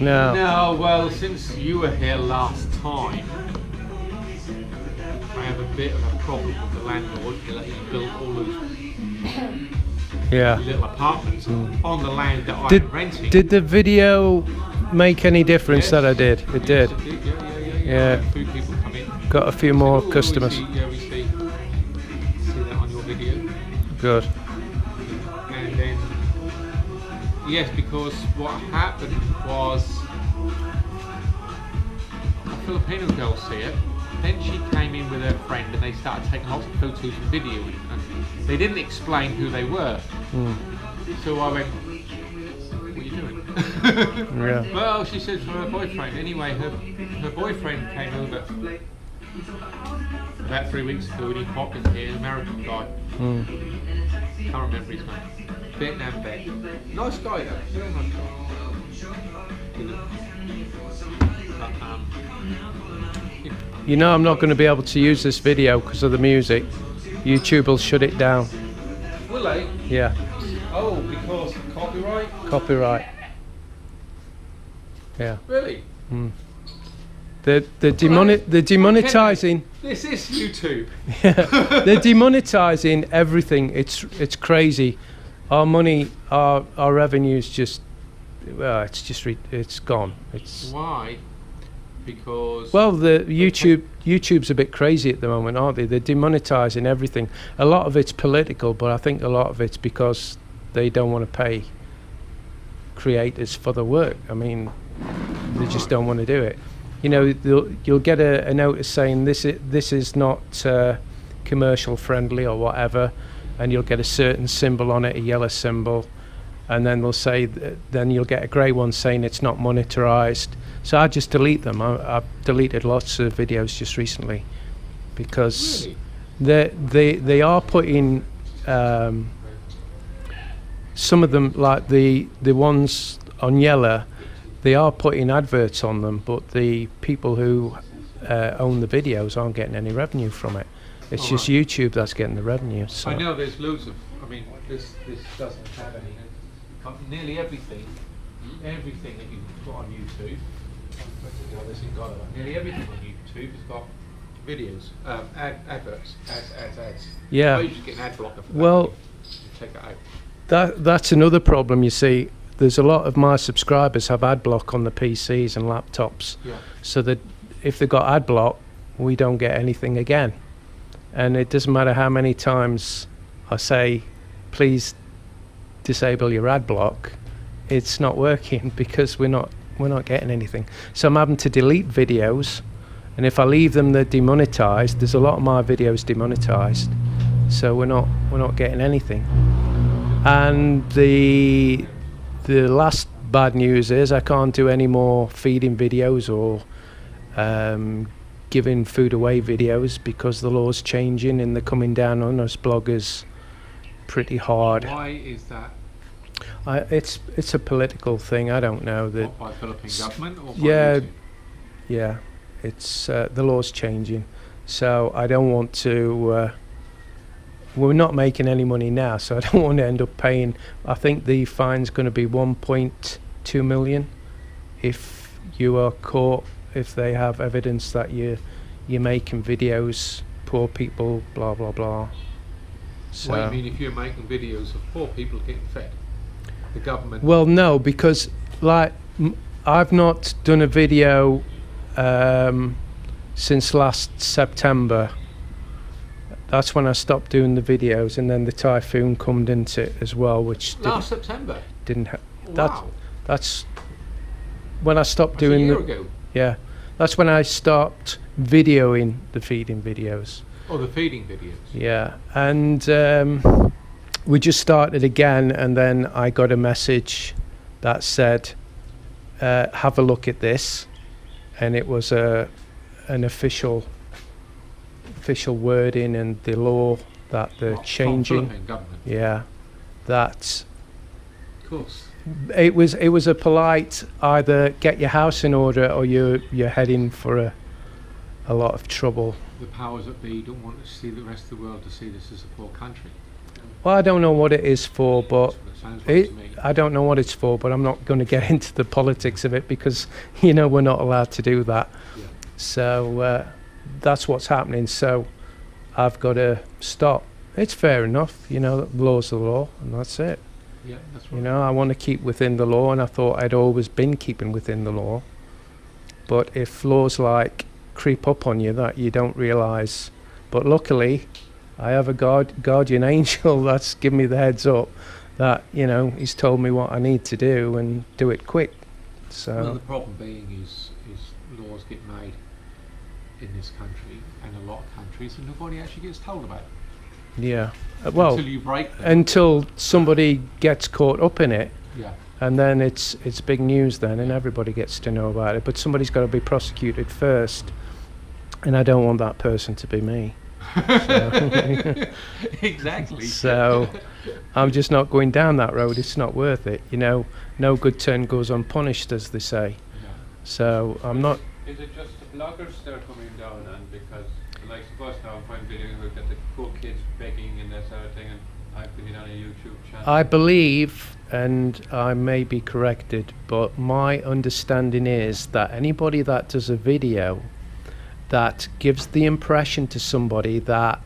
No. No, well, since you were here last time, I have a bit of a problem with the landlord. He let you build all those little apartments on the land that I'm renting. Did the video make any difference that I did? It did. Yes, it did. Yeah. A few people come in. Got a few more customers. We see that on your video. Good. And then, yes, because what happened was a Filipino girl see it. Then she came in with her friend and they started taking lots of photos and video, and they didn't explain who they were. So I went, what are you doing? Yeah. Well, she said for her boyfriend. Anyway, her boyfriend came over about 3 weeks ago and he popped in here, an American guy. Can't remember his name. Vietnam vet. Nice guy though, very nice guy. You know I'm not going to be able to use this video because of the music. YouTube will shut it down. Will they? Yeah. Oh, because of copyright? Copyright. Yeah. Really? They're demonetizing. This is YouTube. Yeah. They're demonetizing everything. It's crazy. Our money, our revenue's just, well, it's gone. Why? Because the YouTube's a bit crazy at the moment, aren't they? They're demonetizing everything. A lot of it's political, but I think a lot of it's because they don't want to pay creators for the work. I mean, they just don't want to do it. You know, you'll get a notice saying this is not commercial friendly or whatever, and you'll get a certain symbol on it, a yellow symbol, and then they'll say, then you'll get a grey one saying it's not monetized. So I just delete them. I've deleted lots of videos just recently because they are putting some of them, like the ones on yellow, they are putting adverts on them, but the people who own the videos aren't getting any revenue from it. It's just YouTube that's getting the revenue. So. I know there's loads of, I mean, this doesn't have any. Nearly everything that you put on YouTube, nearly everything on YouTube has got videos, adverts, ads. Yeah. I usually get an ad blocker for that. Well, check it out. That's another problem, you see. There's a lot of my subscribers have ad block on the PCs and laptops. Yeah. So that if they've got ad block, we don't get anything again. And it doesn't matter how many times I say, please disable your ad block, it's not working because we're not getting anything. So I'm having to delete videos, and if I leave them, they're demonetized. There's a lot of my videos demonetized, so we're not getting anything. And the last bad news is I can't do any more feeding videos or giving food away videos because the law's changing and they're coming down on us bloggers pretty hard. Why is that? It's a political thing. I don't know. What, by Philippine government or by yeah, YouTube? yeah. It's the law's changing, so I don't want to. We're not making any money now, so I don't want to end up paying. I think the fine's going to be 1.2 million if you are caught, if they have evidence that you're making videos, poor people, blah blah blah. So, What do you mean if you're making videos of poor people getting fed? The government? Well, no, because like I've not done a video since last September. That's when I stopped doing the videos, and then the typhoon come into it as well, which last September didn't have. Wow. That's when I stopped That's doing a year ago. Yeah, that's when I stopped videoing the feeding videos. Oh, the feeding videos. Yeah, and we just started again, and then I got a message that said, "Have a look at this," and it was an official wording and the law that they're changing. Philippine government. Yeah, that. Of course. It was a polite either get your house in order or you're heading for a lot of trouble. The powers that be don't want to see the rest of the world to see this as a poor country. Well, I don't know what it is for, but Sounds right to me. I don't know what it's for, but I'm not going to get into the politics of it because, you know, we're not allowed to do that. Yeah. So that's what's happening. So I've got to stop. It's fair enough, you know, the law's the law, and that's it. Yeah, that's right. You know, I want to keep within the law, and I thought I'd always been keeping within the law. But if laws like creep up on you that you don't realise, but luckily I have a guardian angel that's given me the heads up that, you know, he's told me what I need to do and do it quick. So Well, the problem being is laws get made in this country and a lot of countries, and nobody actually gets told about it. yeah, well, Until you break them. until somebody gets caught up in it, Yeah. and then it's big news then, and everybody gets to know about it. But somebody's got to be prosecuted first, and I don't want that person to be me. Exactly. So I'm just not going down that road. It's not worth it. You know, no good turn goes unpunished, as they say. Yeah. So I'm not. Is it just the bloggers that are coming down, and because like suppose now I'm finding videos with the poor kids begging and that sort of thing, and I put it on a YouTube channel. I believe, and I may be corrected, but my understanding is that anybody that does a video that gives the impression to somebody that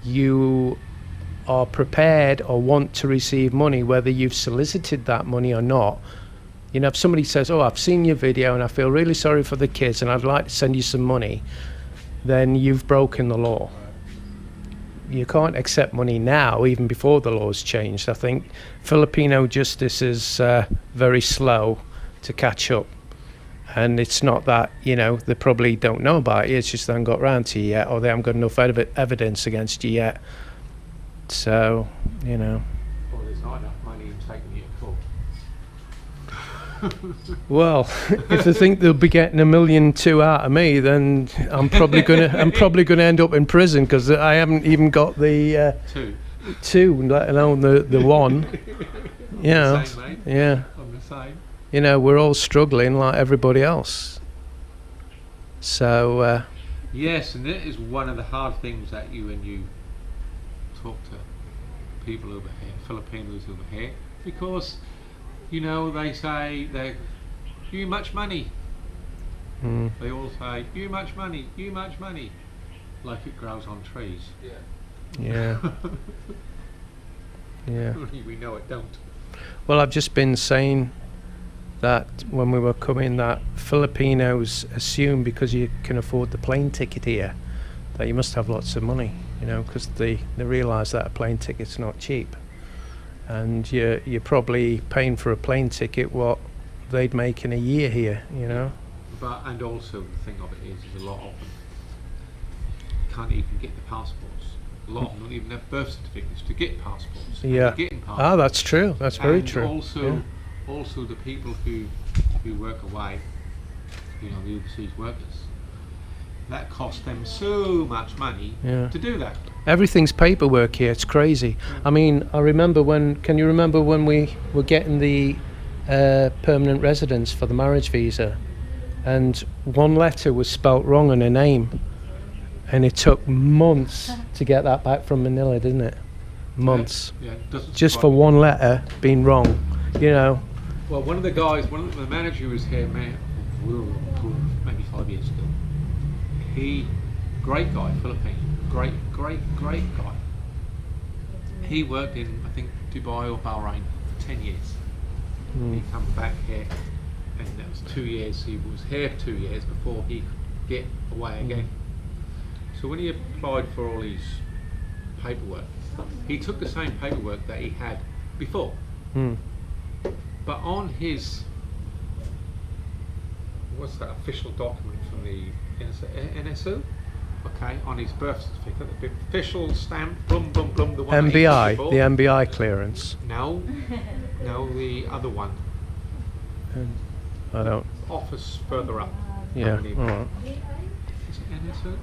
you are prepared or want to receive money, whether you've solicited that money or not. You know, if somebody says, oh, I've seen your video and I feel really sorry for the kids and I'd like to send you some money, then you've broken the law. You can't accept money now, even before the law's changed. I think Filipino justice is very slow to catch up. And it's not that, you know, they probably don't know about it, it's just they haven't got round to you yet, or they haven't got enough evidence against you yet. So, you know. Or there's not enough money in taking you to court. Well, if they think they'll be getting $1.2 million out of me, then I'm probably gonna end up in prison because I haven't even got the two, let alone the one. You know, Same, mate. yeah. I'm the same. You know, we're all struggling like everybody else. So Yes, and it is one of the hard things that when you talk to people over here, Filipinos over here, because, you know, they say they're, you much money. They all say, you much money, like it grows on trees. yeah, yeah. We know it don't. Well, I've just been saying that when we were coming, that Filipinos assume because you can afford the plane ticket here that you must have lots of money, you know, because they realise that a plane ticket's not cheap, and you're probably paying for a plane ticket what they'd make in a year here, you know. But and also the thing of it is a lot of them can't even get the passports. A lot of them don't even have birth certificates to get passports. And Yeah. they're getting passports. Ah, that's true. That's very And true. Also the people who work away, you know, the overseas workers, that costs them so much money Yeah. to do that. Everything's paperwork here. It's crazy. I mean, I remember can you remember when we were getting the permanent residence for the marriage visa, and one letter was spelt wrong on a name, and it took months to get that back from Manila, didn't it? Months. Yeah, it doesn't Just surprise for me. one letter being wrong, you know. Well, one of the manager who was here, maybe 5 years ago. Great guy, Filipino, great guy. He worked in, I think, Dubai or Bahrain for 10 years. He come back here, and that was 2 years. He was here for 2 years before he could get away again. So when he applied for all his paperwork, he took the same paperwork that he had before. But on his, what's that official document from the NSO? Okay, on his birth certificate, the official stamp, blum, blum, blum, the one that he MBI, took before. the MBI clearance. No, the other one. I don't. Office further up. Yeah. Underneath. All right. Is it NSO?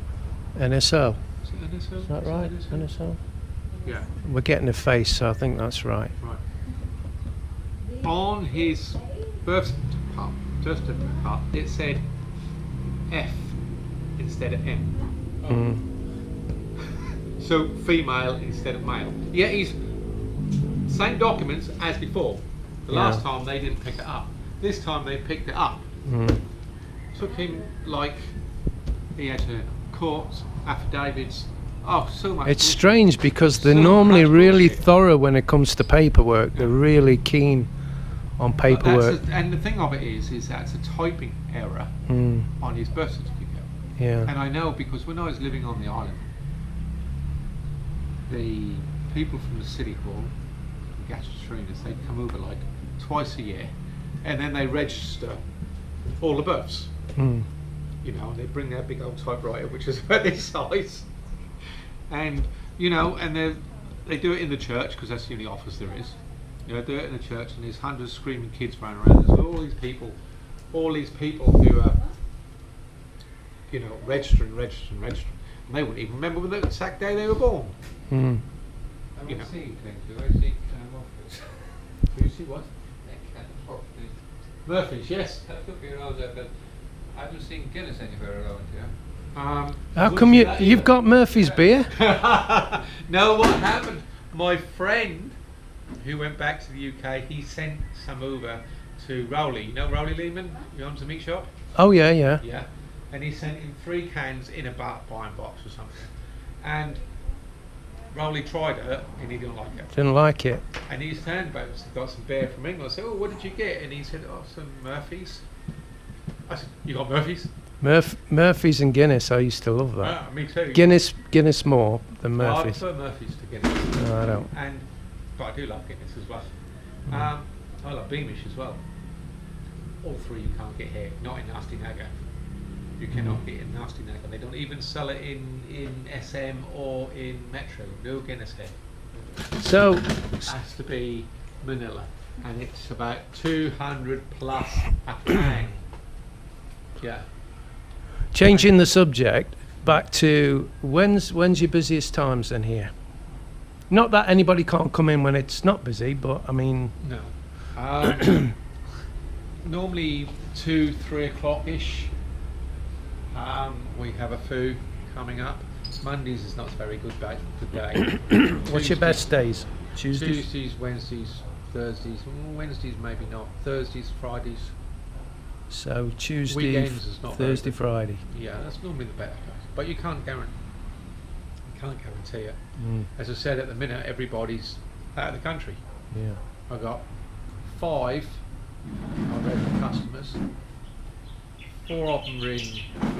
NSO. Is it NSO? Is that right? NSO. Yeah, We're getting a face, so I think that's right. right. On his birth certificate part, it said F instead of M. So female instead of male. Yeah, he's Same documents as before. The last time they didn't pick it up. This time they picked it up. Took him like he had to courts, affidavits. Oh, so much. It's bullshit. strange because they're So normally much really bullshit. thorough when it comes to paperwork. They're really keen on But paperwork. and the thing of it is that's a typing error on his birth certificate. Yeah. And I know because when I was living on the island, the people from the city hall, the Gastronians, they'd come over like twice a year, and then they register all the births. You know, and they bring their big old typewriter, which is about this size, and you know, and they do it in the church because that's the only office there is. You know, do it in the church, and there's hundreds of screaming kids running around. There's all these people who are, you know, registering, and they wouldn't even remember the exact day they were born. I You would know. see things. Do I see office? Do you see what? That kind of office. Murphy's, yes. That could be around there, but I haven't seen Guinness anywhere around here. How come you've got Murphy's beer? No, what happened? My friend who went back to the UK, he sent some over to Rowley. You know Rowley Lehman? You owns a meat shop? Oh yeah, yeah. Yeah. And he sent him 3 cans in a buying box or something. And Rowley tried it and he didn't like it. Didn't like it. And he's turned back and got some beer from England. I said, oh, what did you get? And he said, oh, some Murphy's. I said, you got Murphy's? Murphy's and Guinness. I used to love that. Ah, me too. Guinness more than I Murphy's. prefer Murphy's to Guinness. No, I don't. But I do love Guinness as well. I love Beamish as well. All 3 you can't get here, not in Nasty Naga. You cannot get it in Nasty Naga. They don't even sell it in SM or in Metro. No Guinness here. So, It has to be Manila, and it's about 200 plus a can. Yeah. changing the subject back to when's your busiest times then here? Not that anybody can't come in when it's not busy, but I mean, No. Normally 2-3 o'clock ish. We have a food coming up. Mondays is not a very good day. what's your best days? Tuesdays? Tuesdays, Wednesdays, Thursdays. Wednesdays maybe not. Thursdays, Fridays. So Tuesday, Weekends is not very Thursday, good. Friday. Yeah, that's normally the better days. But you can't guarantee it. As I said, at the minute everybody's out of the country. Yeah. I got 5 regular customers. 4 of them are in,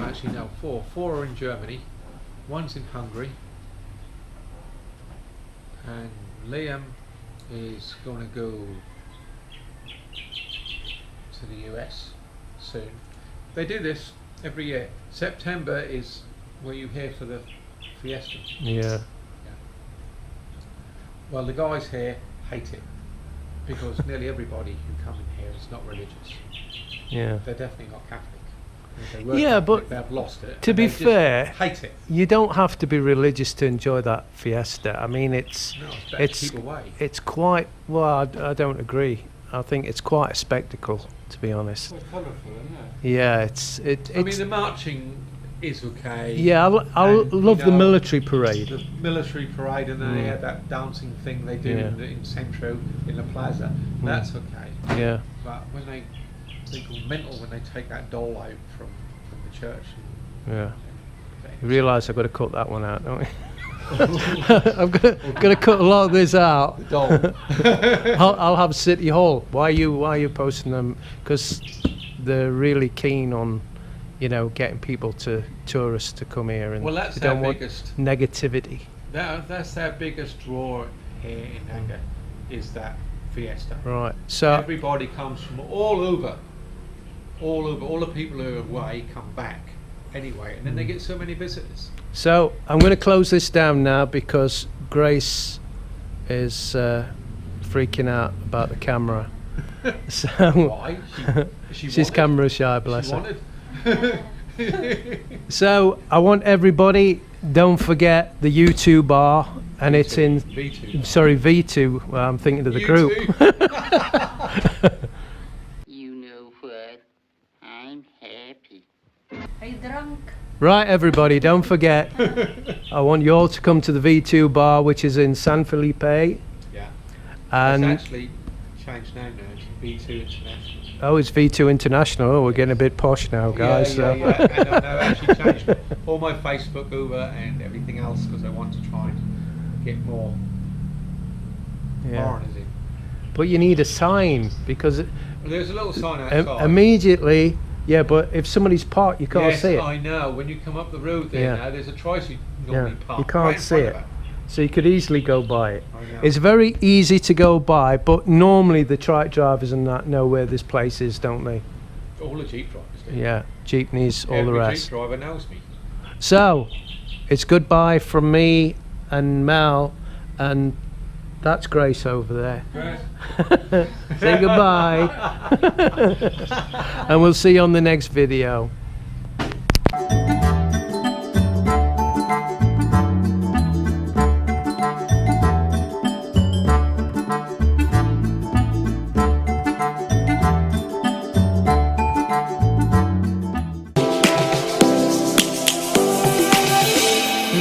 actually no, 4. 4 are in Germany. 1's in Hungary. And Liam is going to go to the US soon. They do this every year. September is where you hear for the fiesta. Yeah. Well, the guys here hate it because nearly everybody who come in here is not religious. Yeah. They're definitely not Catholic. If they were Yeah, Catholic, but they've lost it. to and be they just fair, hate it. you don't have to be religious to enjoy that fiesta. I mean, it's No, it's better to keep away. it's quite, well, I don't agree. I think it's quite a spectacle, to be honest. Quite colourful, isn't it? Yeah, it's I mean, the marching is okay. yeah, I and, love you the know, military parade. The military parade, and then they have that dancing thing they do Yeah. in Centro, in the plaza. That's okay. Yeah. But when they go mental when they take that doll out from the church. Yeah. You realise I've got to cut that one out, don't we? I've got to cut a lot of this out. The doll. I'll have City Hall. Why are you posting them? Because they're really keen on, you know, getting tourists to come here, and Well, that's they their don't want biggest. negativity. That's their biggest draw here in Naga, is that fiesta. Right. So Everybody comes from all over. All the people who are away come back anyway, and then they get so many visitors. So I'm going to close this down now because Grace is freaking out about the camera. So Why? She she's wanted. camera shy, bless She her. wanted. So I want everybody, don't forget the YouTube bar, and it's in V2. sorry V2. Well, I'm thinking of the group. You know what? I'm happy. Are you drunk? Right, everybody, don't forget. I want you all to come to the V2 bar, which is in San Felipe. Yeah. And It's actually changed now. It's B2 International. oh, it's V2 International. Oh, we're getting a bit posh now, guys. Yeah. so. And I've actually changed all my Facebook over and everything else because I want to try and get more foreigners in. But you need a sign because Well, there's a little sign outside. immediately, yeah. But if somebody's parked, you can't Yes, see it. I know. When you come up the road there Yeah. now, there's a tricycle normally parked. You right can't in see front it. of So you could easily go by it. I know. It's very easy to go by, but normally the trike drivers and that know where this place is, don't they? All the Jeep drivers do. Yeah, jeepneys, all Every the rest. Jeep driver knows me. So, it's goodbye from me and Mel, and that's Grace over there. Say goodbye. And we'll see you on the next video.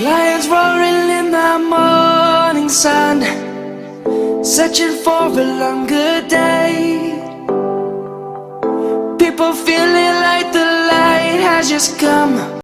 Lions roaring in the morning sun, searching for a longer day. People feeling like the light has just come.